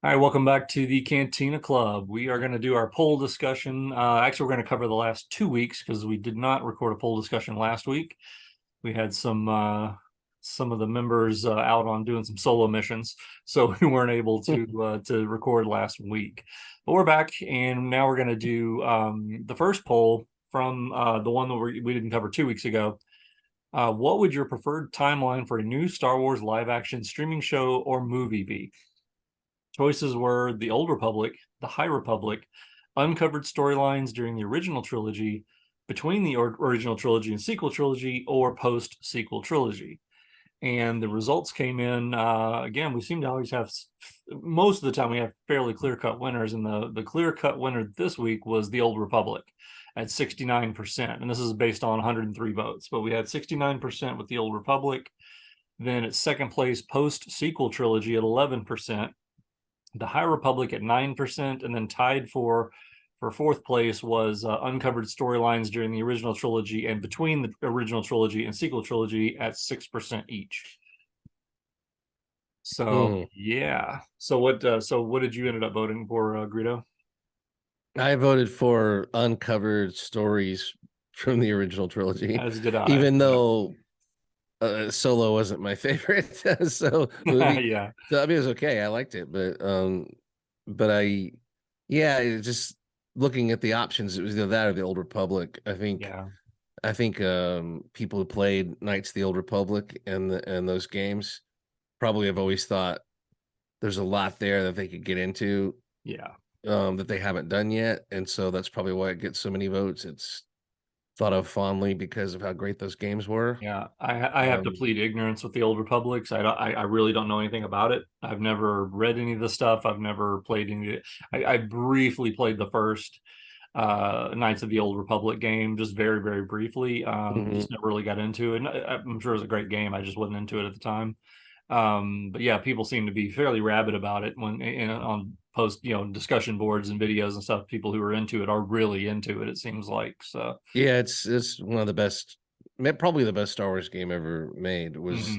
All right, welcome back to the Cantina Club. We are going to do our poll discussion. Actually, we're going to cover the last 2 weeks because we did not record a poll discussion last week. We had some of the members out on doing some solo missions, so we weren't able to record last week. But we're back, and now we're going to do the first poll from the one that we didn't cover 2 weeks ago. What would your preferred timeline for a new Star Wars live-action streaming show or movie be? Choices were the Old Republic, the High Republic, uncovered storylines during the original trilogy, between the original trilogy and sequel trilogy, or post-sequel trilogy. And the results came in, again, we seem to always have, most of the time we have fairly clear-cut winners, and the clear-cut winner this week was the Old Republic at 69%. And this is based on 103 votes, but we had 69% with the Old Republic. Then at second place, post-sequel trilogy at 11%. The High Republic at 9%, and then tied for fourth place was uncovered storylines during the original trilogy and between the original trilogy and sequel trilogy at 6% each. So yeah. So what did you end up voting for, Greedo? I voted for uncovered stories from the original trilogy, As did I. even though Solo wasn't my favorite. So movie. Yeah. So I mean, it was okay. I liked it, but just looking at the options, it was either that or the Old Republic. Yeah. I think people who played Knights of the Old Republic and those games probably have always thought there's a lot there that they could get into. Yeah. That they haven't done yet, and so that's probably why it gets so many votes. It's thought of fondly because of how great those games were. Yeah, I have to plead ignorance with the Old Republics. I really don't know anything about it. I've never read any of the stuff. I've never played any. I briefly played the first Knights of the Old Republic game, just very, very briefly. Just never really got into it. And I'm sure it was a great game. I just wasn't into it at the time. But yeah, people seem to be fairly rabid about it when on post, discussion boards and videos and stuff. People who are into it are really into it. It seems like so. Yeah, it's one of the best, probably the best Star Wars game ever made. Was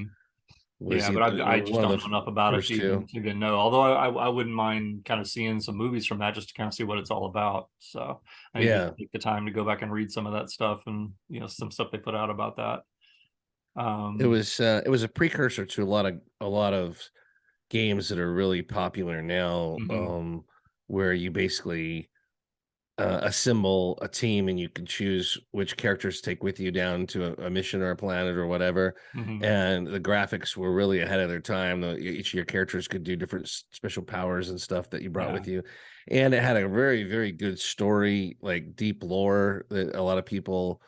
Yeah, but I just one of don't know the enough about it first two. to even know. Although I wouldn't mind kind of seeing some movies from that just to kind of see what it's all about. So I need to Yeah, take the time to go back and read some of that stuff and some stuff they put out about that. Um, it was a precursor to a lot of games that are really popular now, mhm, where you basically assemble a team and you can choose which characters to take with you down to a mission or a planet or whatever. mhm, And the graphics were really ahead of their time. Each of your characters could do different special powers and stuff that you brought yeah, with you. And it had a very, very good story, like deep lore that a lot of people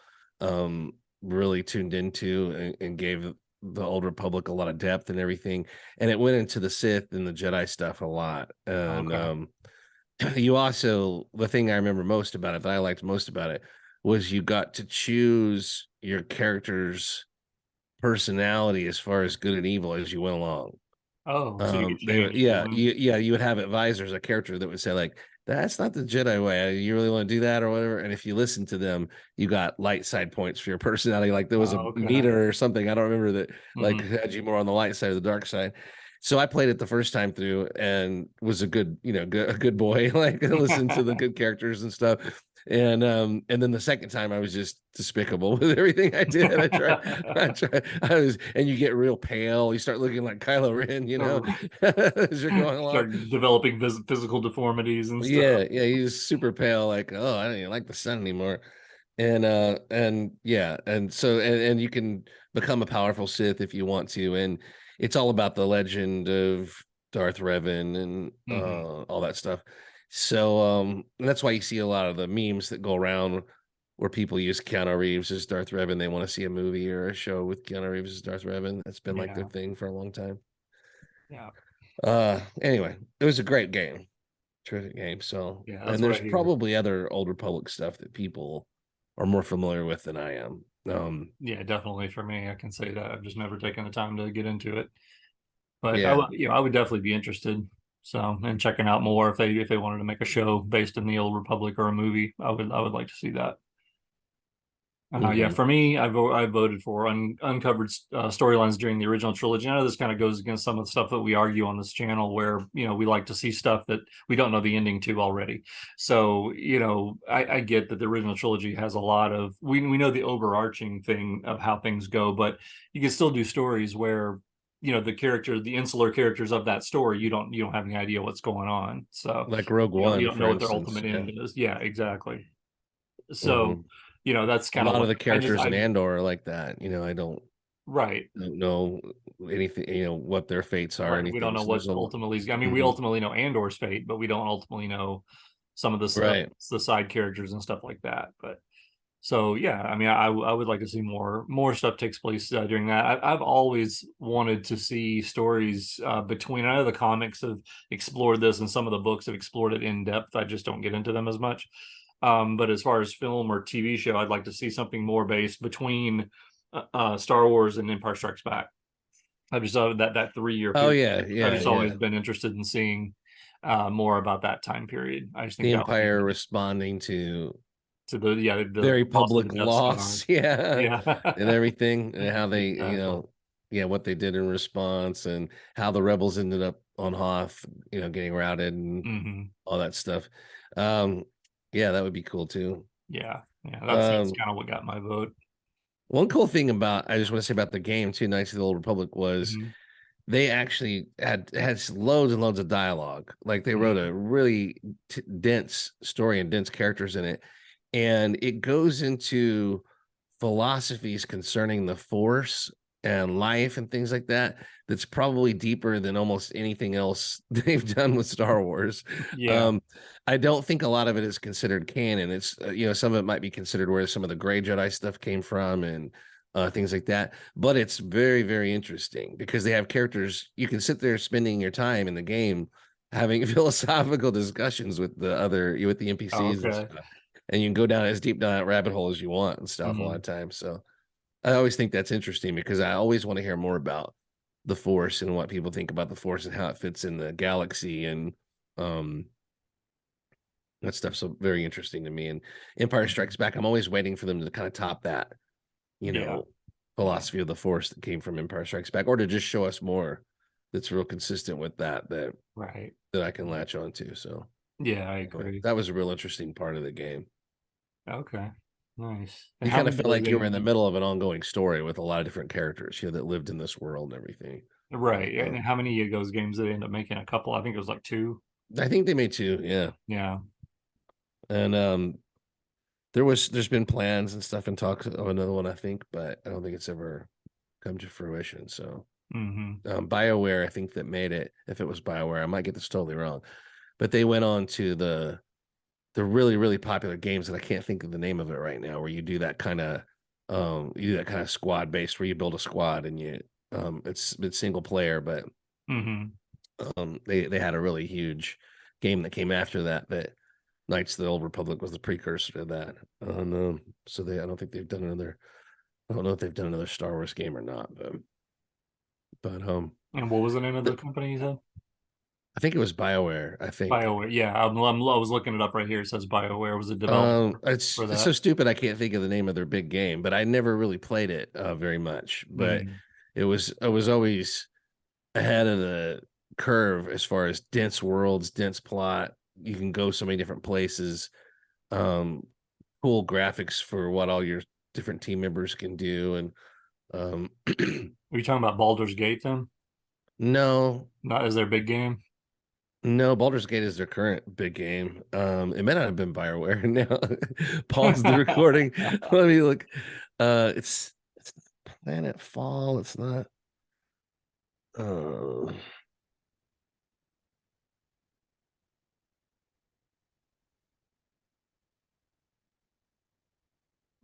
really tuned into and gave the Old Republic a lot of depth and everything. And it went into the Sith and the Jedi stuff a lot. And okay, you also, the thing I remember most about it, that I liked most about it, was you got to choose your character's personality as far as good and evil as you went along. oh, so you could They change yeah, one, you would have advisors, a character that would say like, that's not the Jedi way. You really want to do that or whatever. And if you listen to them, you got light side points for your personality. Like there was a oh, okay, meter or something. I don't remember that, like hmm, had you more on the light side or the dark side. So I played it the first time through and was a good, a good boy, like listen to the good characters and stuff. And then the second time I was just despicable with everything I did. I was, and you get real pale. You start looking like Kylo Ren, as you're going along. start developing physical deformities and stuff. Yeah, he's super pale, like, oh, I don't even like the sun anymore. And yeah, and you can become a powerful Sith if you want to, and it's all about the legend of Darth Revan and Hmm. all that stuff. So and that's why you see a lot of the memes that go around where people use Keanu Reeves as Darth Revan. They want to see a movie or a show with Keanu Reeves as Darth Revan. That's been like their Yeah, thing for a long time. yeah, Anyway, it was a great game. Terrific game. So, yeah. That's and what I there's hear. probably other Old Republic stuff that people are more familiar with than I am. Yeah, definitely for me, I can say that I've just never taken the time to get into it. But Yeah, I would definitely be interested. So, and checking out more if they wanted to make a show based in the Old Republic or a movie, I would like to see that. Yeah, Mhm. for me, I voted for uncovered storylines during the original trilogy. I know this kind of goes against some of the stuff that we argue on this channel, where we like to see stuff that we don't know the ending to already. So I get that the original trilogy has a lot of we know the overarching thing of how things go, but you can still do stories where the insular characters of that story, you don't have any idea what's going on. So Like Rogue you One, don't for know what their instance. ultimate Yeah. end is. Yeah, exactly. So Hmm. that's A kind of lot of what the I just characters in I Andor are like that. I right. don't know anything, what their fates are or Right. We don't anything. know So what there's a ultimately. I mean, we Mhm. ultimately know Andor's fate, but we don't ultimately know some of Right. the side characters and stuff like that. But so yeah, I mean, I would like to see more stuff takes place during that. I've always wanted to see stories between. I know the comics have explored this, and some of the books have explored it in depth. I just don't get into them as much. But as far as film or TV show, I'd like to see something more based between Star Wars and Empire Strikes Back. I've just that 3 year Oh period. yeah, I've yeah, just yeah. always been interested in seeing more about that time period. I just think The that would be Empire neat. responding to To the very loss of the public Death Star. loss, yeah, Yeah. and everything, and how they, Exactly. yeah, what they did in response, and how the rebels ended up on Hoth, getting routed and Hmm. all that stuff. Um, yeah, that would be cool too. Yeah. Yeah. That's Um, kind of what got my vote. One cool thing about I just want to say about the game too, Knights of the Old Republic was Hmm. they actually had loads and loads of dialogue. Like they wrote Hmm. a really dense story and dense characters in it, and it goes into philosophies concerning the Force and life and things like that. That's probably deeper than almost anything else they've done with Star Wars. Yeah. Um, I don't think a lot of it is considered canon. It's some of it might be considered where some of the Gray Jedi stuff came from and things like that. But it's very, very interesting because they have characters. You can sit there spending your time in the game having philosophical discussions with the NPCs and Okay. stuff, and you can go down as deep down that rabbit hole as you want and stuff a lot Mm. of times. So I always think that's interesting because I always want to hear more about the Force and what people think about the Force and how it fits in the galaxy, and um that stuff's so very interesting to me. And Empire Strikes Mhm. Back, I'm always waiting for them to kind of top that, you Yeah. know, Yeah. philosophy of the Force that came from Empire Strikes Back, or to just show us more that's real consistent with Right. that I can latch on to. So Yeah, I agree. that was a real interesting part of the game. Okay. Nice. And You how kind of many felt of those like you were in the games? middle of an ongoing story with a lot of different characters, that lived in this world and everything. But Right. And how many of those games did they end up making? A couple. I think it was like two. I think they made two, yeah. Yeah. And there's been plans and stuff and talks of another one, I think, but I don't think it's ever come to fruition. So Hmm. BioWare, I think that made it. If it was BioWare, I might get this totally wrong, but they went on to the really really popular games that I can't think of the name of it right now, where you do that kind of squad based where you build a squad and it's single player, but Hmm. they had a really huge game that came after that Knights of the Old Republic was the precursor to that. So I don't think they've done another. I don't know if they've done another Star Wars game or not, but And what was the name of the th- company you said? I think it was BioWare. I think. BioWare. Yeah, I was looking it up right here. It says BioWare was a developer for It's so that. stupid I can't think of the name of their big game, but I never really played it very much. But Mm. it was always ahead of the curve as far as dense worlds, dense plot. You can go so many different places. Um, cool graphics for what all your different team members can do, and um, Are you talking about Baldur's Gate then? no, Not as their big game? no, Baldur's Gate is their current big game. It may not have been Bioware. Now, pause the recording. Let me look. It's Planet Fall. It's not. Uh,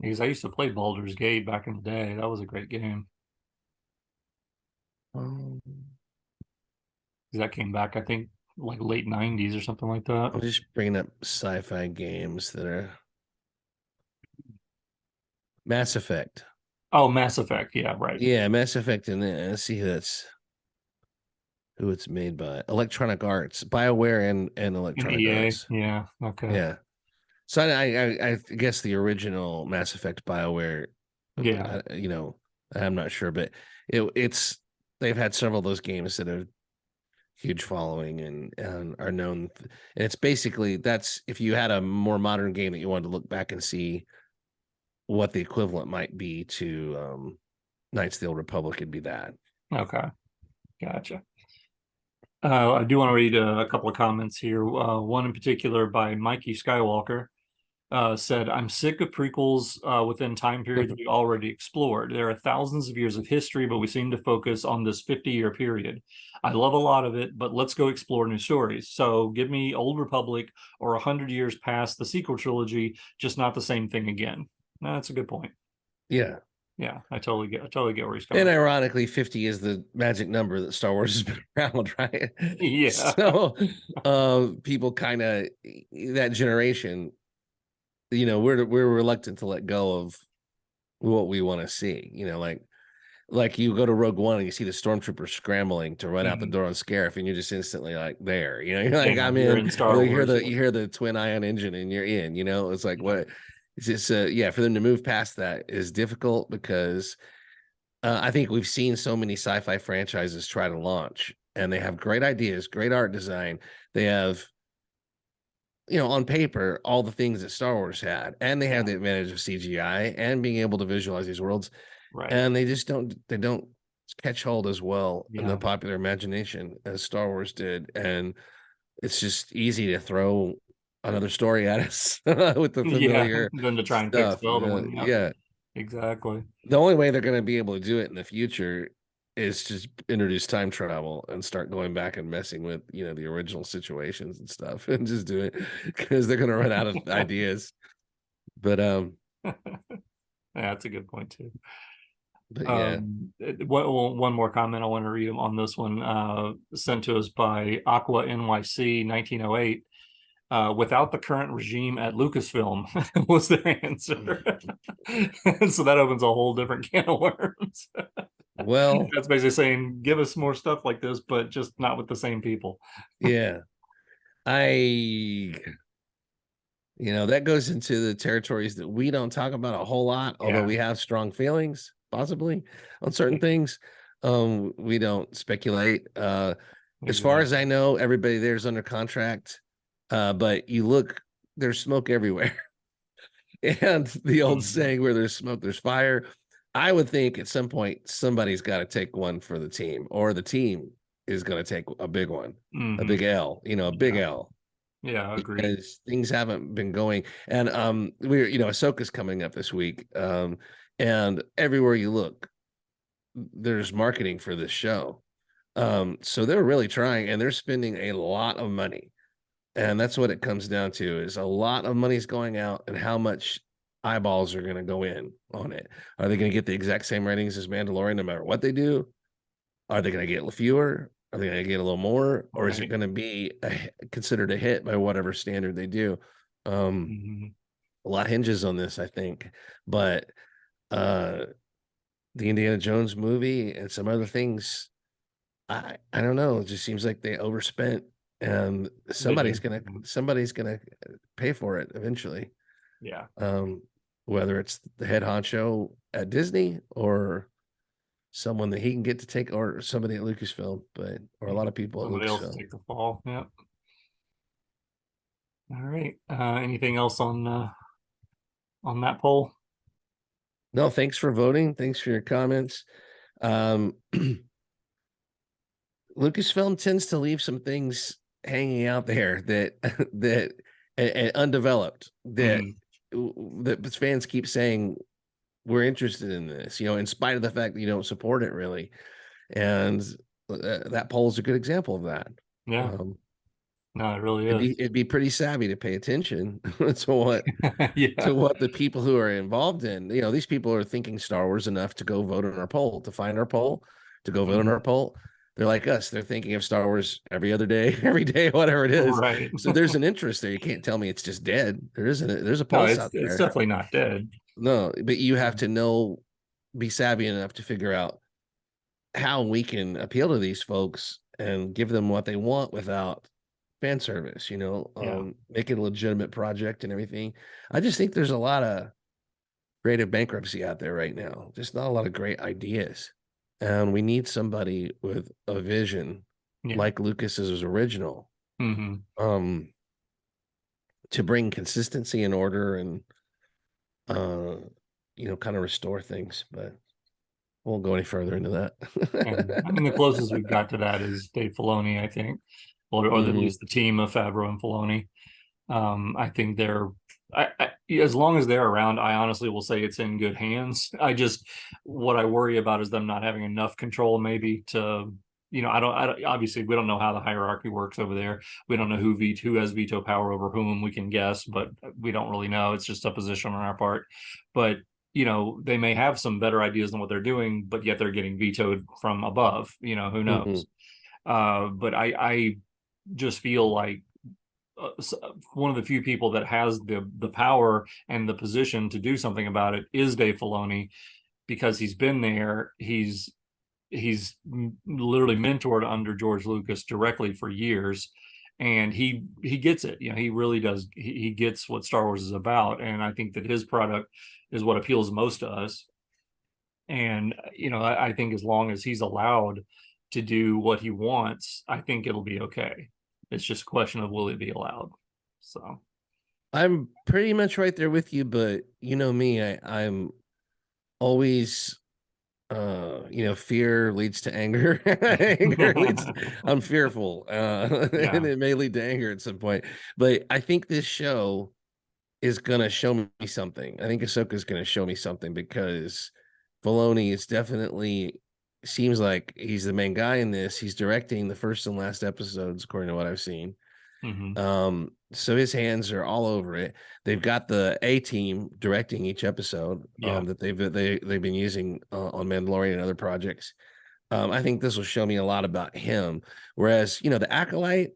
Because I used to play Baldur's Gate back in the day. That was a great game. um, Because that came back, I think, like late 90s or something like that. I'm just bringing up sci-fi games that are Mass Effect. Oh, Mass Effect. Yeah, right. Yeah, Mass Effect, and let's see who it's made by. Electronic Arts, BioWare, and And Electronic EA. Arts. Yeah. Okay. Yeah. So I guess the original Mass Effect BioWare, Yeah. you know, I'm not sure, but it's they've had several of those games that have huge following and are known. And it's basically that's if you had a more modern game that you wanted to look back and see what the equivalent might be to Knights of the Old Republic, it'd be that. Okay. Gotcha. I do want to read a couple of comments here. One in particular by Mikey Skywalker said, I'm sick of prequels within time periods we already explored. There are thousands of years of history, but we seem to focus on this 50-year period. I love a lot of it, but let's go explore new stories. So give me Old Republic or 100 years past the sequel trilogy, just not the same thing again. That's a good point. Yeah. Yeah, I totally get where he's And coming ironically, 50 is the magic number that Star Wars has been around, right? from. Yeah. So people kind of that generation, we're reluctant to let go of what we want to see. Like you go to Rogue One and you see the stormtroopers scrambling to run out the Mhm. door on Scarif, and you're just instantly like there. You're like, Yeah, I'm you're in. in Or Star Wars. Yeah. you hear the twin ion engine and you're in. It's like Yeah. what it's just yeah, for them to move past that is difficult because I think we've seen so many sci-fi franchises try to launch, and they have great ideas, great art design. They have, on paper, all the things that Star Wars had, and they have Yeah. the advantage of CGI and being able to visualize these worlds, Right. and they don't catch hold as well in the Yeah. popular imagination as Star Wars did, and it's just easy to throw another story at us with the Yeah. familiar Then to try and fix stuff. the other one. Yep. Yeah, Exactly. the only way they're going to be able to do it in the future is just introduce time travel and start going back and messing with the original situations and stuff and just do it because they're going to run out of ideas. But Yeah, that's a good point too. yeah. One more comment I want to read on this one, sent to us by Aqua NYC 1908. Without the current regime at Lucasfilm was their answer. So that opens a whole different can of worms. Well, That's basically saying, give us more stuff like this, but just not with the same people. yeah. I that goes into the territories that we don't talk about a whole lot, although Yeah, we have strong feelings possibly on certain things. We don't speculate. As far as exactly. I know, everybody there's under contract. But you look, there's smoke everywhere. And the old Mhm. saying, where there's smoke, there's fire. I would think at some point somebody's got to take one for the team, or the team is going to take a big one, a Mhm. big L, a big Yeah, L, yeah, agreed. because things haven't been going. And we're, Ahsoka's coming up this week. And everywhere you look, there's marketing for this show. So they're really trying, and they're spending a lot of money, and that's what it comes down to, is a lot of money's going out, and how much eyeballs are going to go in on it. Are they going to get the exact same ratings as Mandalorian no matter what they do? Are they going to get fewer? Are they going to get a little more? Or is it Right. going to be considered a hit by whatever standard they do? Um, Mhm. a lot hinges on this, I think. But uh, the Indiana Jones movie and some other things, I don't know. It just seems like they overspent, and They somebody's did. gonna somebody's gonna pay for it eventually. Yeah. Um, whether it's the head honcho at Disney, or someone that he can get to take, or somebody at Lucasfilm, or a Yeah. lot of people at Somebody else Lucasfilm. take the fall. Yeah. All right. Anything else on that poll? No, thanks for voting. Thanks for your comments. Um, Lucasfilm tends to leave some things hanging out there that that and undeveloped, Mhm. that fans keep saying we're interested in this, in spite of the fact that you don't support it really. And that poll is a good example of that. Yeah. Um, No, it really it'd is. be pretty savvy to pay attention to what Yeah. the people who are involved in, these people are thinking Star Wars enough to go vote on our poll, to find our poll, to go vote on Mhm. our poll. They're like us. They're thinking of Star Wars every other day, every day, whatever it is. Right. So there's an interest there. You can't tell me it's just dead. There's a No, pulse out it's there. definitely not dead. No, but you have to be savvy enough to figure out how we can appeal to these folks and give them what they want without fan service, Yeah. make it a legitimate project and everything. I just think there's a lot of creative bankruptcy out there right now. Just not a lot of great ideas. And we need somebody with a vision Yeah. like Lucas's original, Hmm. um, to bring consistency and order and uh, kind of restore things. But I won't go any further into And I that. mean, the closest we've got to that is Dave Filoni, I think, or at Hmm. least the team of Favreau and Filoni. I think as long as they're around, I honestly will say it's in good hands. What I worry about is them not having enough control, maybe to, I don't, obviously we don't know how the hierarchy works over there. We don't know who has veto power over whom. We can guess, but we don't really know. It's just a position on our part. But, they may have some better ideas than what they're doing, but yet they're getting vetoed from above, who Hmm. knows? But I just feel like one of the few people that has the power and the position to do something about it is Dave Filoni, because he's been there. He's literally mentored under George Lucas directly for years, and he gets it. He really does. He gets what Star Wars is about, and I think that his product is what appeals most to us. And I think as long as he's allowed to do what he wants, I think it'll be okay. It's just a question of will it be allowed. So I'm pretty much right there with you, but you know me, I'm always fear leads to anger. Anger leads to, I'm fearful. And yeah. it may lead to anger at some point. But I think this show is gonna show me something. I think Ahsoka's gonna show me something because Filoni is definitely seems like he's the main guy in this. He's directing the first and last episodes, according to what I've seen. Hmm. So his hands are all over it. They've got the A team directing each episode Yeah. that they've been using on Mandalorian and other projects. I think this will show me a lot about him. Whereas, the Acolyte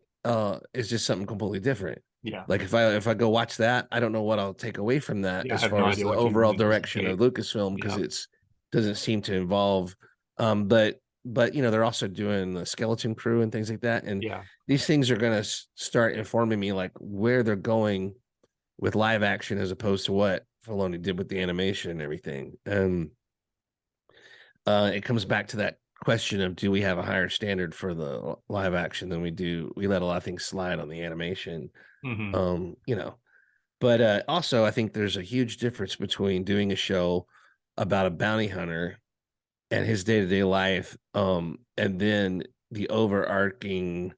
is just something completely different. Yeah. Like if I go watch that, I don't know what I'll take away from that Yeah. I as have no far as idea the what you overall would direction of anticipate. Lucasfilm because Yeah. it's doesn't seem to involve. But they're also doing the skeleton crew and things like that, and Yeah. these things are going to start informing me like where they're going with live action as opposed to what Filoni did with the animation and everything. And it comes back to that question of do we have a higher standard for the live action than we do? We let a lot of things slide on the animation, Hmm. um, you know. But also, I think there's a huge difference between doing a show about a bounty hunter and his day to day life, and then the overarching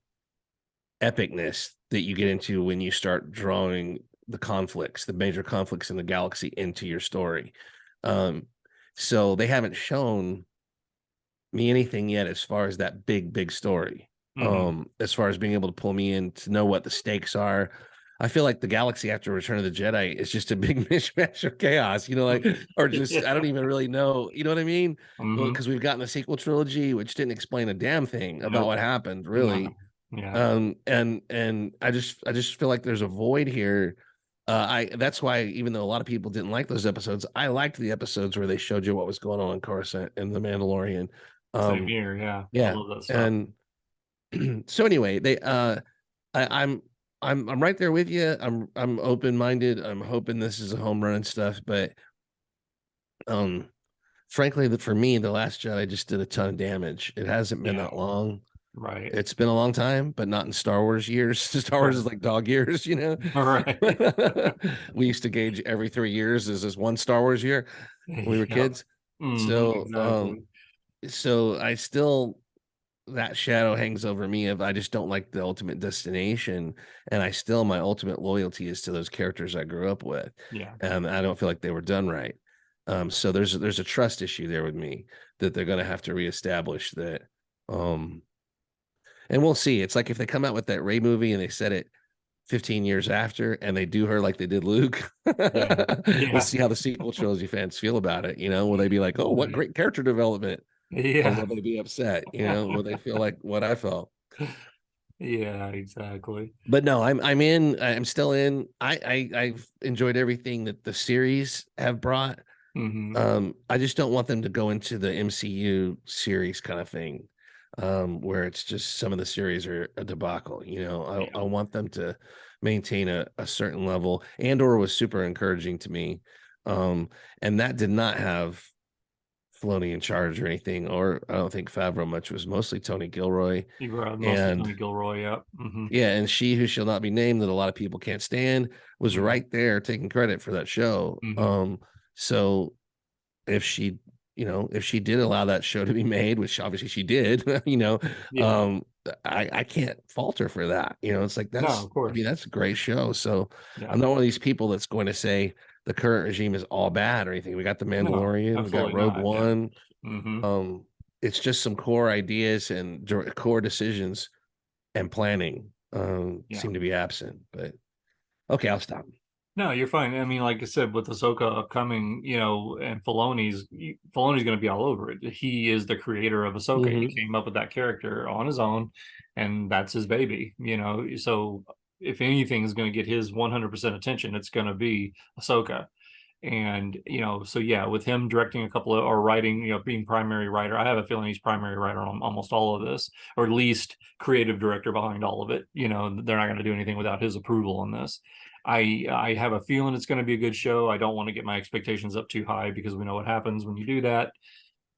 epicness that you get into when you start drawing the major conflicts in the galaxy into your story. Um, so they haven't shown me anything yet as far as that big story. Hmm. As far as being able to pull me in to know what the stakes are. I feel like the galaxy after Return of the Jedi is just a big mishmash of chaos, or just I don't Yeah. even really know, you know what I mean? Well, Hmm. because we've gotten a sequel trilogy, which didn't explain a damn thing about Nope. what happened, No. really. Yeah. And I just feel like there's a void here. I That's why even though a lot of people didn't like those episodes, I liked the episodes where they showed you what was going on in Coruscant and the Mandalorian. Same Um, here. Yeah. I yeah, love that stuff. and so anyway, I, I'm right there with you. I'm open minded. I'm hoping this is a home run and stuff, but um, frankly, for me, the Last Jedi just did a ton of damage. It hasn't been Yeah. that long. Right. It's been a long time, but not in Star Wars years. Star Wars is Sure. like dog years. All right. We used to gauge every 3 years as this one Star Wars year when we were Yep. kids. Hmm. So, Exactly. I still that shadow hangs over me of I just don't like the ultimate destination, and my ultimate loyalty is to those characters I grew up with, Yeah. and I don't feel like they were done right. So there's a trust issue there with me that they're going to have to reestablish that. Um, and we'll see. It's like if they come out with that Ray movie and they set it 15 years after and they do her like they did Luke. Yeah. We'll Yeah. see how the sequel trilogy fans feel about it. Will they be like, oh, what Right. great character development? Or Yeah. will they be upset? Will they feel like what I felt? Yeah, exactly. But no, I'm in. I'm still in. I've enjoyed everything that the series have brought. Hmm. I just don't want them to go into the MCU series kind of thing. where it's just some of the series are a debacle. I Yeah. want them to maintain a certain level. Andor was super encouraging to me, um, and that did not have Filoni in charge or anything, or I don't think Favreau much. It was mostly Tony Gilroy, You were mostly and Tony Gilroy. Yep. yeah, and She Who Shall Not Be Named, that a lot of people can't stand, was Yeah. right there taking credit for that show. So if she, if she did allow that show to be made, which obviously she did, Yeah. um, I can't fault her for that. It's like No, that's, of I mean, course. that's a great show. So Yeah. I'm not one of these people that's going to say the current regime is all bad or anything. We got the No, Mandalorian, we got absolutely Rogue not. Yeah. One. Hmm. Um, it's just some core ideas and core decisions and planning Yeah. seem to be absent. But okay, I'll stop. No, you're fine. I mean, like I said, with Ahsoka upcoming, and Filoni's going to be all over it. He is the creator of Ahsoka. He Hmm. came up with that character on his own, and that's his baby. So if anything is going to get his 100% attention, it's going to be Ahsoka. And so yeah, with him directing a couple of or writing, being primary writer, I have a feeling he's primary writer on almost all of this, or at least creative director behind all of it. They're not going to do anything without his approval on this. I have a feeling it's going to be a good show. I don't want to get my expectations up too high because we know what happens when you do that.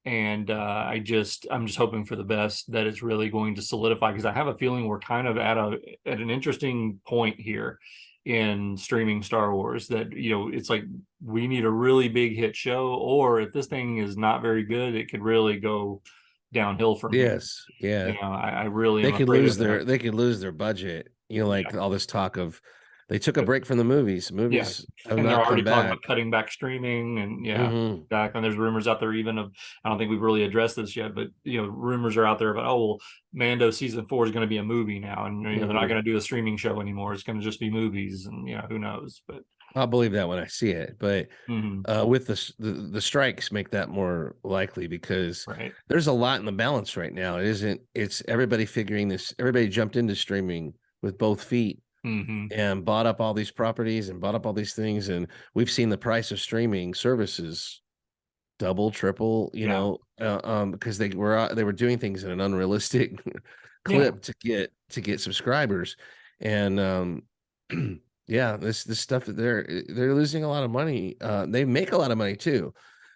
And I'm just hoping for the best, that it's really going to solidify, because I have a feeling we're kind of at an interesting point here in streaming Star Wars, that it's like we need a really big hit show, or if this thing is not very good, it could really go downhill from here. Yes, yeah. I really am afraid of that. They could lose their budget. Yeah. Like all this talk of they took a break from the movies. Yeah, Movies have and they're not come already talking back. about cutting back streaming, and yeah, Hmm. back. And there's rumors out there even of, I don't think we've really addressed this yet, but rumors are out there about, oh well, Mando season 4 is going to be a movie now, and they're not Hmm. going to do a streaming show anymore. It's going to just be movies, and who knows? But I'll believe that when I see it. But mhm, with the strikes make that more likely because right, there's a lot in the balance right now. It isn't. It's everybody figuring this. Everybody jumped into streaming with both feet hmm, and bought up all these properties and bought up all these things. And we've seen the price of streaming services double, triple, yeah, because they were doing things in an unrealistic yeah, clip to get subscribers. And yeah, this stuff that they're losing a lot of money. They make a lot of money too.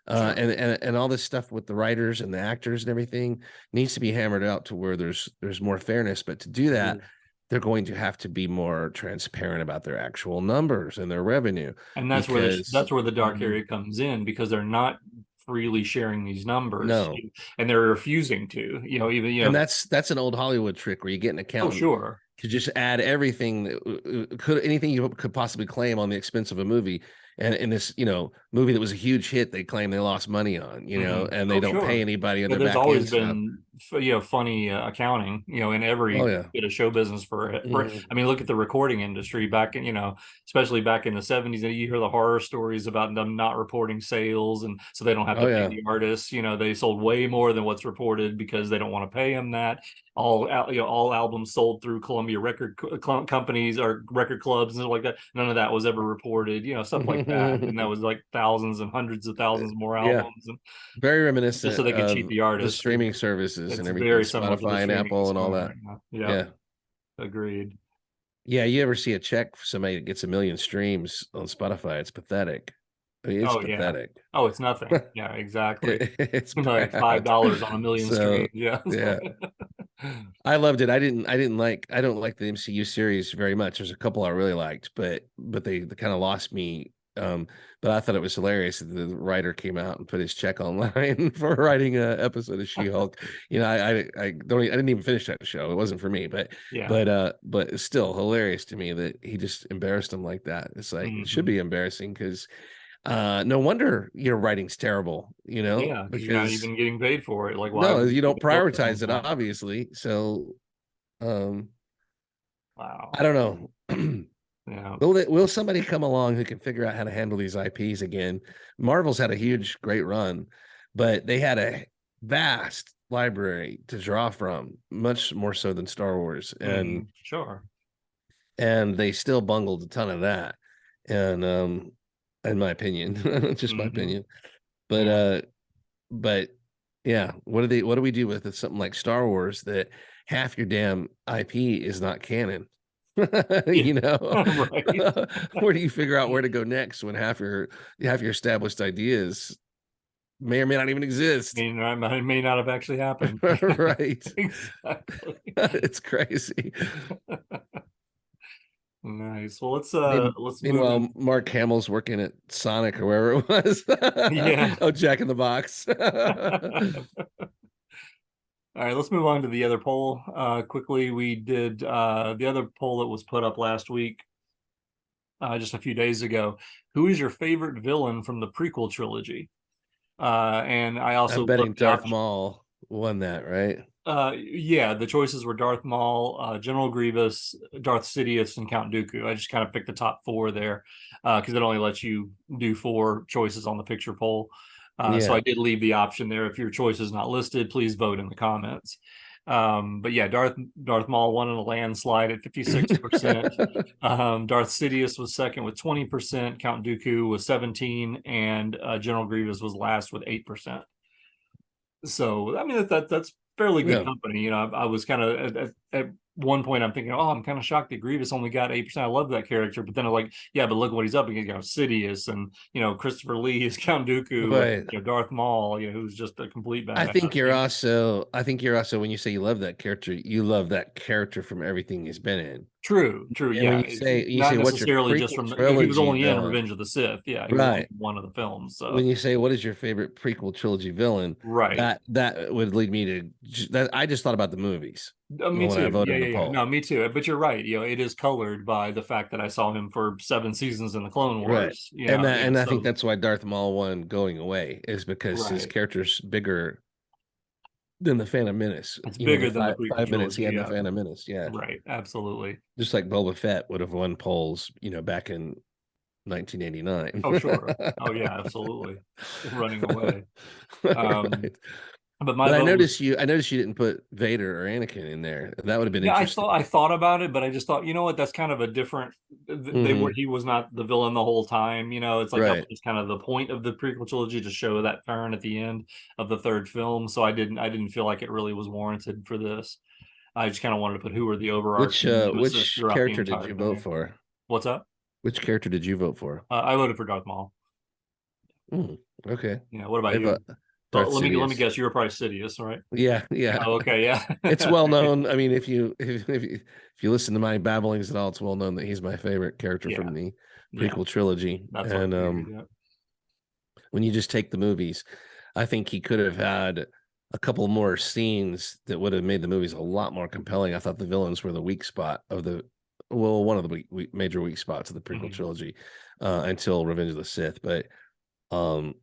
sure, And all this stuff with the writers and the actors and everything needs to be hammered out to where there's more fairness. But to do that, agreed. they're going to have to be more transparent about their actual numbers and their revenue And because that's where the dark Mhm. area comes in, because they're not freely sharing these numbers, No. and they're refusing to, even And that's an old Hollywood trick where you get an oh accountant sure. to just add everything that could anything you could possibly claim on the expense of a movie. And in this, movie that was a huge hit, they claim they lost money on, Hmm. and they Oh, don't pay sure. anybody on Yeah, their there's back always end stuff. been, funny accounting, in Oh every yeah. bit of show business Mhm. I mean, look at the recording industry back in, especially back in the 70s, and you hear the horror stories about them not reporting sales, and so they don't have Oh to pay yeah. the artists. They sold way more than what's reported because they don't want to pay them that. All albums sold through Columbia record companies or record clubs and stuff like that. None of that was ever reported, stuff like that. And that was like thousands and hundreds of thousands more Yeah. albums, and Very just so reminiscent they could cheat of the the artists. streaming services and It's everything, very similar to the Spotify and streaming Apple that's and all going on that. right now. Yep, Yeah. agreed. Yeah, you ever see a check for somebody that gets a million streams on Spotify? It's pathetic. I mean, it's Oh yeah. pathetic. Oh, it's nothing. Yeah, exactly. It's Like bad. $5 on a million So streams. Yeah. yeah, I loved it. I don't like the MCU series very much. There's a couple I really liked, but they kind of lost me. But I thought it was hilarious that the writer came out and put his check online for writing a episode of She-Hulk. I didn't even finish that show. It wasn't for me, Yeah. but it's still hilarious to me that he just embarrassed him like that. It's like it should Hmm. be embarrassing because no wonder your writing's terrible, Yeah, because you're not because even getting paid for it. Like, why no, would you you don't even focus on prioritize it, that? obviously. So um Wow. I don't know. Yeah. Will somebody come along who can figure out how to handle these IPs again? Marvel's had a huge, great run, but they had a vast library to draw from, much more so than Star Wars, Sure. and they still bungled a ton of that. And in my opinion, just my Hmm. opinion. But Yeah. but Yeah. What do we do with something like Star Wars that half your damn IP is not canon? Yeah, You know, right. where do you figure out where to go next when half your established ideas may or may not even exist? It may not have actually happened. Right. Exactly. It's crazy. Nice. Well, let's move Meanwhile, in. Mark Hamill's working at Sonic or wherever it was. Yeah. Oh, Jack in the Box. All right, let's move on to the other poll. Quickly, we did the other poll that was put up last week, just a few days ago. Who is your favorite villain from the prequel trilogy? And I I'm also put betting the Darth option. Maul won that, right? Yeah, the choices were Darth Maul, General Grievous, Darth Sidious, and Count Dooku. I just kind of picked the top four there because it only lets you do four choices on the picture poll. So Yeah. I did leave the option there. If your choice is not listed, please vote in the comments. But yeah, Darth Maul won in a landslide at 56%. Darth Sidious was second with 20%. Count Dooku was 17, and General Grievous was last with 8%. So I mean that's fairly good Yeah. company. I was kind of at one point I'm thinking, oh, I'm kind of shocked that Grievous only got 8%. I love that character, but then I'm like, yeah, but look what he's up against. Sidious and Christopher Lee is Count Dooku and But Darth Maul, who's just a complete I badass. think you're also when you say you love that character, you love that character from everything he's been in. True, true. And when Yeah, you not say what's your necessarily just prequel from he was trilogy only in villain, Revenge of the Sith. Yeah, he was only right? in one of the films. When So you say what is your favorite prequel trilogy villain, right. that would lead me to that. I just thought about the movies Me when I too. voted Yeah, in yeah, the yeah. poll. No, me too. But you're right. It is colored by the fact that I saw him for 7 seasons in the Clone Right. Wars. And I think So that's why Darth Maul won going away is because his right. character's bigger than the Phantom Menace. It's The bigger than the prequel 5 minutes he trilogy. had in the Yeah. Phantom Menace. Yeah. Right. Absolutely. Just like Boba Fett would have won polls, back in 1989. Oh, sure. Oh, yeah. Absolutely. Running away. Um, Right. but my But vote was I noticed you didn't put Vader or Anakin in there. That would have been yeah. I interesting. thought I thought about it, but I just thought, what? That's kind of a different. They were Hmm. he was not the villain the whole time. It's like that was Right. just kind of the point of the prequel trilogy to show that turn at the end of the third film. So I didn't feel like it really was warranted for this. I just kind of wanted to put who were the overarching nemesis Which throughout the character did entire you vote thing. for? What's up? Which character did you vote for? I voted for Darth Maul. Okay. Yeah. What about I you? vote Well, Darth let me Sidious. guess. You were probably Sidious, right? Yeah, yeah. Oh, okay. Yeah. It's well known. I mean, if you listen to my babblings at all, it's well known that he's my favorite character Yeah. from the Yeah. prequel trilogy. That's what I And figured. Yeah. when you just take the movies, I think he could have had a couple more scenes that would have made the movies a lot more compelling. I thought the villains were the weak spot of one of the major weak spots of the prequel Mhm. trilogy until Revenge of the Sith. But um,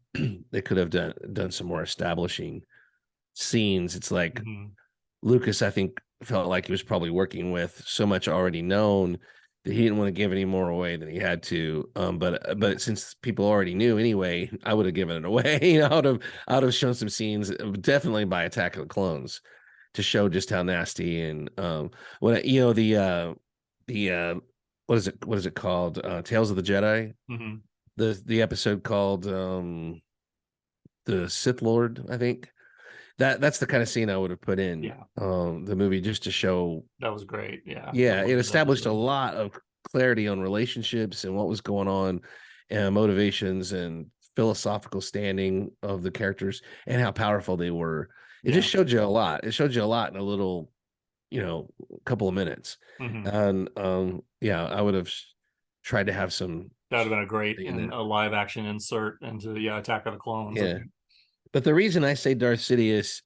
they could have done some more establishing scenes. It's like Mhm. Lucas, I think, felt like he was probably working with so much already known that he didn't want to give any more away than he had to. But since people already knew anyway, I would have given it away. I would have shown some scenes, definitely by Attack of the Clones, to show just how nasty and when the what is it called? Tales of the Jedi. Mhm. The episode called the Sith Lord, I think. That's the kind of scene I would have put in Yeah. the movie just to show. That was great. Yeah. I Yeah, love it that established a episode. lot of clarity on relationships and what was going on, and motivations and philosophical standing of the characters and how powerful they were. It just Yeah. showed you a lot. It showed you a lot in a little, couple of minutes. Mhm. And yeah, I would have tried to have some That would have been a great in and there. a live action insert into Attack of the Clones. Yeah. But the reason I say Darth Sidious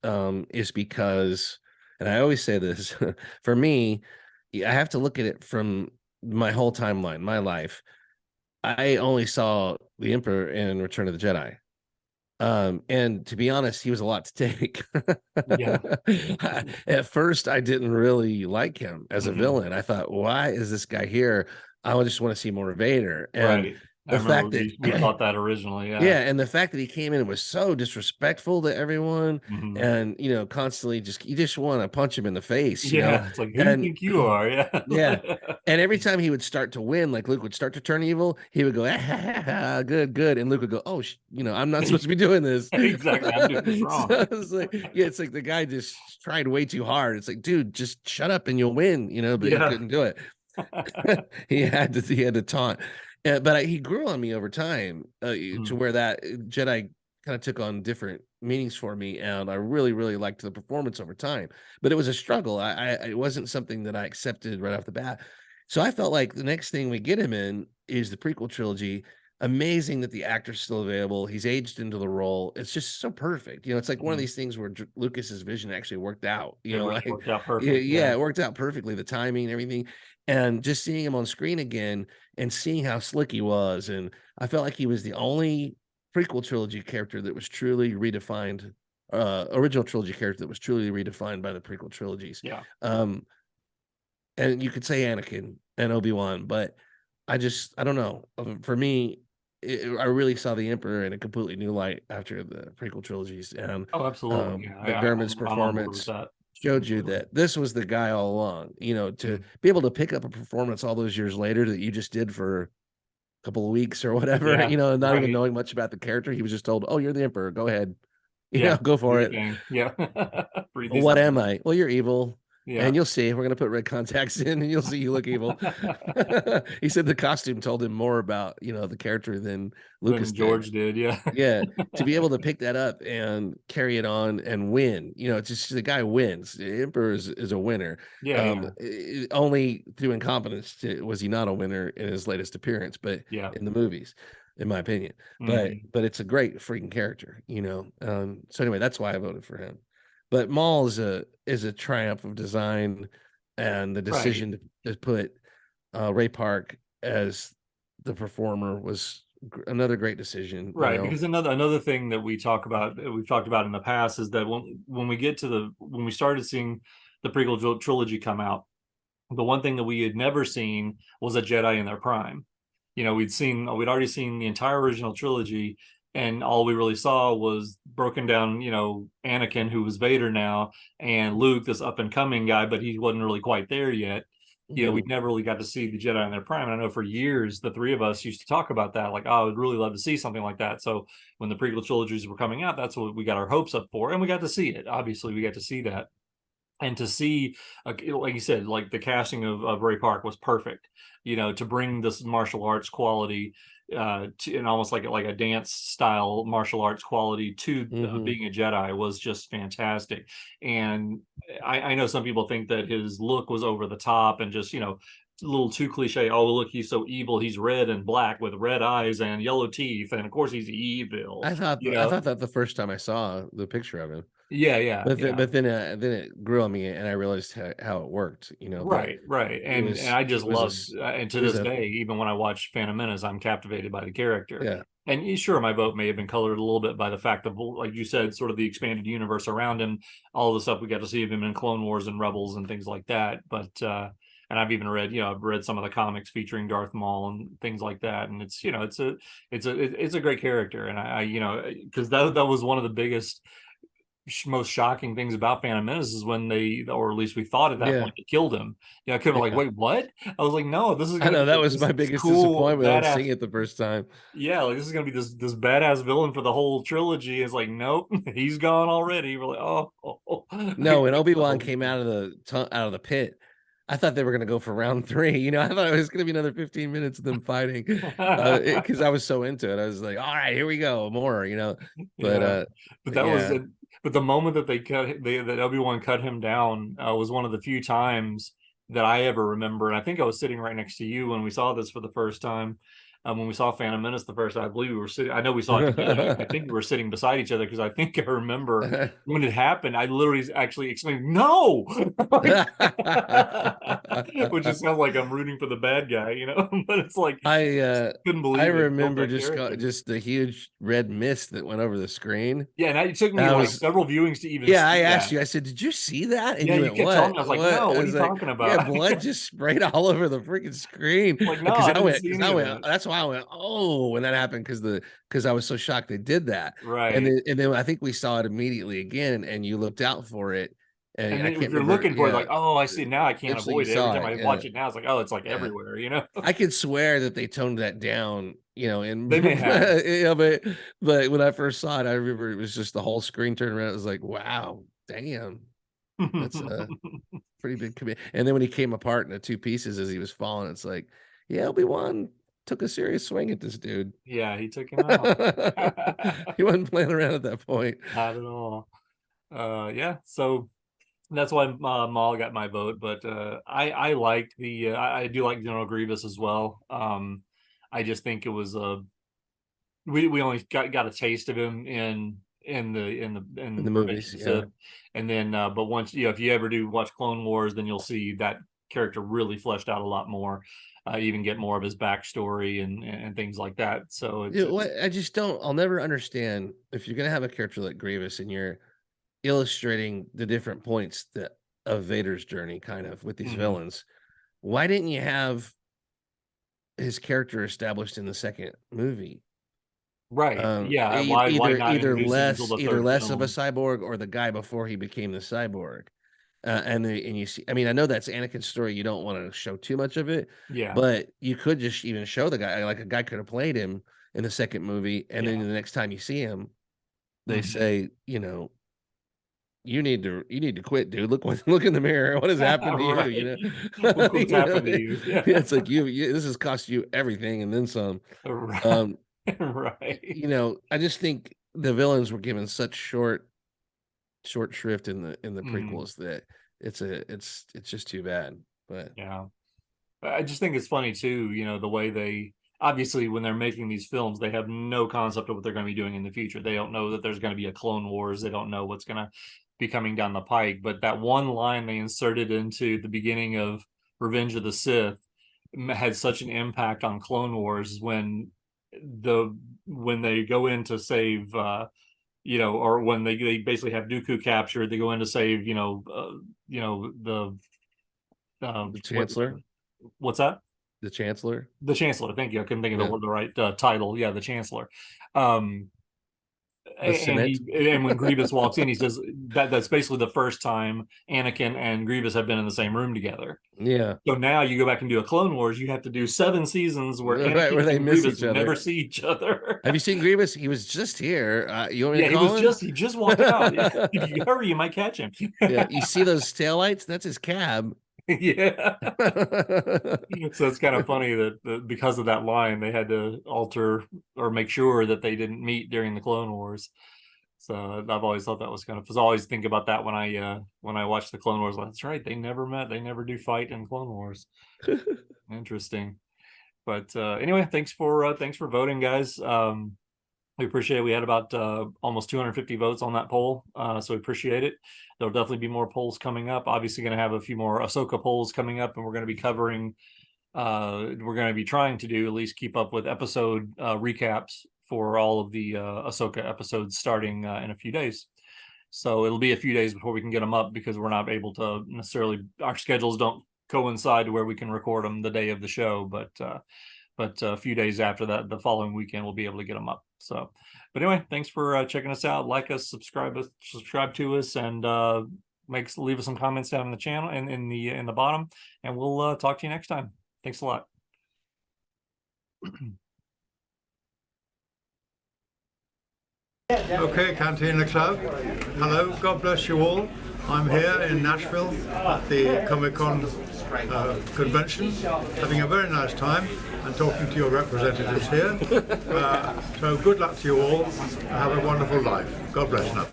is because, and I always say this, for me, I have to look at it from my whole timeline, my life. I only saw the Emperor in Return of the Jedi. And to be honest, he was a lot to take. Yeah. At first, I didn't really like him as a Mhm. villain. I thought, why is this guy here? I just want to see more Vader. And Right. I The remember fact that we thought that originally. Yeah. yeah, and the fact that he came in and was so disrespectful to everyone, Hmm. and constantly you just want to punch him in the face, Yeah. It's like, who you and think you are? Yeah. yeah. And every time he would start to win, like Luke would start to turn evil, he would go, ah, good, good. And Luke would go, oh, I'm not supposed to be doing this. Exactly. I'm doing this So wrong. it's like, yeah, it's like the guy just tried way too hard. It's like, dude, just shut up and you'll win, but he Yeah. couldn't do it. He had to taunt. But he grew on me over time to Mhm. where that Jedi kind of took on different meanings for me, and I really, really liked the performance over time. But it was a struggle. It wasn't something that I accepted right off the bat. So I felt like the next thing we get him in is the prequel trilogy. Amazing that the actor's still available. He's aged into the role. It's just so perfect. It's like one of Mhm. these things where Lucas's vision actually worked out. It really Like worked out yeah, perfect. yeah, Yeah. it worked out perfectly. The timing and everything, and just seeing him on screen again and seeing how slick he was, and I felt like he was the only prequel trilogy character that was truly redefined, original trilogy character that was truly redefined by the prequel trilogies. Yeah. Um, and you could say Anakin and Obi-Wan, but I don't know. For me, I really saw the Emperor in a completely new light after the prequel trilogies, and Oh, absolutely. Yeah. McDermott's I'm on board with performance that showed you completely. that this was the guy all along. To Mhm. be able to pick up a performance all those years later that you just did for a couple of weeks or whatever, Yeah. and not even Right. knowing much about the character, he was just told, "Oh, you're the Emperor. Go ahead, Yeah. go Do for your it." thing. Yeah. Breathe Well, these what out. am I? Well, you're evil. Yeah. And you'll see. We're gonna put red contacts in, and you'll see you look evil. He said the costume told him more about the character than Lucas Than did. George did. Yeah. Yeah, to be able to pick that up and carry it on and win, it's just the guy wins. The Emperor is a winner. Yeah. Yeah. Only through incompetence was he not a winner in his latest appearance, but Yeah. in the movies, in my opinion. But Hmm. but it's a great freaking character. So anyway, that's why I voted for him. But Maul is a triumph of design, and the Right. decision to put Ray Park as the performer was another great decision. Right, because another thing that we've talked about in the past is that when we get to when we started seeing the prequel trilogy come out, the one thing that we had never seen was a Jedi in their prime. We'd already seen the entire original trilogy, and all we really saw was broken down, Anakin, who was Vader now, and Luke, this up and coming guy, but he wasn't really quite there yet. We Mhm. never really got to see the Jedi in their prime. And I know for years the three of us used to talk about that, like, oh, I would really love to see something like that. So when the prequel trilogies were coming out, that's what we got our hopes up for, and we got to see it. Obviously, we got to see that, and to see, like you said, like the casting of Ray Park was perfect. To bring this martial arts quality, to, and almost like a dance style martial arts quality to Mhm. being a Jedi was just fantastic. And I know some people think that his look was over the top and just a little too cliche. Oh, look, he's so evil. He's red and black with red eyes and yellow teeth, and of course he's evil. I thought that the first time I saw the picture of him, Yeah, yeah, yeah. but then it grew on me, and I realized how it worked. That Right, right. it And I just it was a loved, and to it was this a day, even when I watch Phantom Menace, I'm captivated by the character. yeah. And sure, my vote may have been colored a little bit by the fact of, like you said, sort of the expanded universe around him, all the stuff we got to see of him in Clone Wars and Rebels and things like that. But and I've even read, I've read some of the comics featuring Darth Maul and things like that. And it's a great character. And because that was one of the biggest, most shocking things about Phantom Menace is when they, or at least we thought at that Yeah, point, they killed him. I could have like, yeah. wait, what? I was like, no, this is I gonna know be that was my this biggest cool disappointment on badass. seeing it the first time. Yeah, like this is gonna be this badass villain for the whole trilogy. It's like, nope, he's gone already. We're like, oh. No, when Obi-Wan came out of the pit, I thought they were gonna go for round 3. I thought it was gonna be another 15 minutes of them fighting, because I was so into it. I was like, "All right, here we go, more," But, Yeah, but that was yeah. it. But the moment that that Obi-Wan cut him down was one of the few times that I ever remember. And I think I was sitting right next to you when we saw this for the first time. When we saw Phantom Menace the first time, I believe we were sitting. I know we saw it together. I think we were sitting beside each other because I think I remember when it happened. I literally actually exclaimed, "No!" Like, which just sounds like I'm rooting for the bad guy, But it's like I, I just uh, couldn't I believe they killed remember that character. just the huge red mist that went over the screen. Yeah, and it took me I like was several viewings to even Yeah, I see asked that. you, I said, "Did you see that?" And Yeah, you you went, kept telling "What? me. I was like, What?" no, I what are was you like, talking "Yeah, about? blood just sprayed all over the freaking screen." Like, no, I didn't see any of that. That's while, I went, oh, when that happened, because I was so shocked they did that. Right. And then I think we saw it immediately again, and you looked out for it. And And I then if can't you're remember, looking for it, like, oh, I see it now, I can't eventually you avoid it. Every saw time it. I Yeah. watch it now, it's like, oh, it's like Yeah. everywhere, you know? I could swear that they toned that down, and They may have. yeah, but when I first saw it, I remember it was just the whole screen turned around. It was like, wow, damn, that's a pretty big commit. And then when he came apart into two pieces as he was falling, it's like, yeah, Obi-Wan took a serious swing at this dude. Yeah, he took him out. He wasn't playing around at that point. Not at all. Yeah, so that's why Maul got my vote, but I liked I do like General Grievous as well. I just think it was we only got a taste of him in In the Revenge movies, of the yeah. Sith, and then but once if you ever do watch Clone Wars, then you'll see that character really fleshed out a lot more. Even get more of his backstory and things like that. So What I just don't, I'll never understand if you're gonna have a character like Grievous and you're illustrating the different points of Vader's journey, kind of with these Mhm. villains. Why didn't you have his character established in the second movie? Right. Yeah. Why not introduce it until the Either third less of a film? cyborg or the guy before he became the cyborg. And you see, I mean, I know that's Anakin's story. You don't want to show too much of it, Yeah. but you could just even show the guy, like a guy could have played him in the second movie, and then Yeah. the next time you see him, they Mhm. say, you need to quit, dude. Look in the mirror. What has happened to you? Right. Look what's happened to you. Yeah, Yeah. it's like this has cost you everything and then some. Right. Um, Right. I just think the villains were given such short shrift in the Mhm. prequels that it's just too bad. But Yeah. I just think it's funny too, the way they obviously when they're making these films, they have no concept of what they're going to be doing in the future. They don't know that there's going to be a Clone Wars. They don't know what's going to be coming down the pike. But that one line they inserted into the beginning of Revenge of the Sith had such an impact on Clone Wars when they go in to save or when they basically have Dooku captured, they go in to save the the Chancellor, what's that? the Chancellor, The Chancellor. Thank you. I couldn't think of yeah, the right title. Yeah, the Chancellor. Um, the and Senate, when Grievous walks in, he says that's basically the first time Anakin and Grievous have been in the same room together. yeah, So now you go back and do a Clone Wars. You have to do 7 seasons where right Anakin where they and miss Grievous each other. never see each other. Have you seen Grievous? He was just here. You want me Yeah, to call him? he just walked out. If you hurry, you might catch him. Yeah, you see those taillights? That's his cab. Yeah. So it's kind of funny that because of that line, they had to alter or make sure that they didn't meet during the Clone Wars. So I've always thought that was kind of. I always think about that when I watch the Clone Wars. That's right, they never met. They never do fight in Clone Wars. Interesting. But anyway, thanks for voting, guys. We appreciate it. We had about almost 250 votes on that poll, so we appreciate it. There'll definitely be more polls coming up. Obviously, going to have a few more Ahsoka polls coming up, and we're going to be covering. We're going to be trying to do at least keep up with episode recaps for all of the Ahsoka episodes starting in a few days. So it'll be a few days before we can get them up because we're not able to necessarily. Our schedules don't coincide to where we can record them the day of the show, but a few days after that, the following weekend, we'll be able to get them up. So, but anyway, thanks for checking us out. Like us, subscribe to us, and leave us some comments down in the channel and in the bottom, and we'll talk to you next time. Thanks a lot. Okay, Cantina Club. Hello, God bless you all. I'm here in Nashville at the Comic-Con convention, having a very nice time and talking to your representatives here. So good luck to you all. Have a wonderful life. God bless now.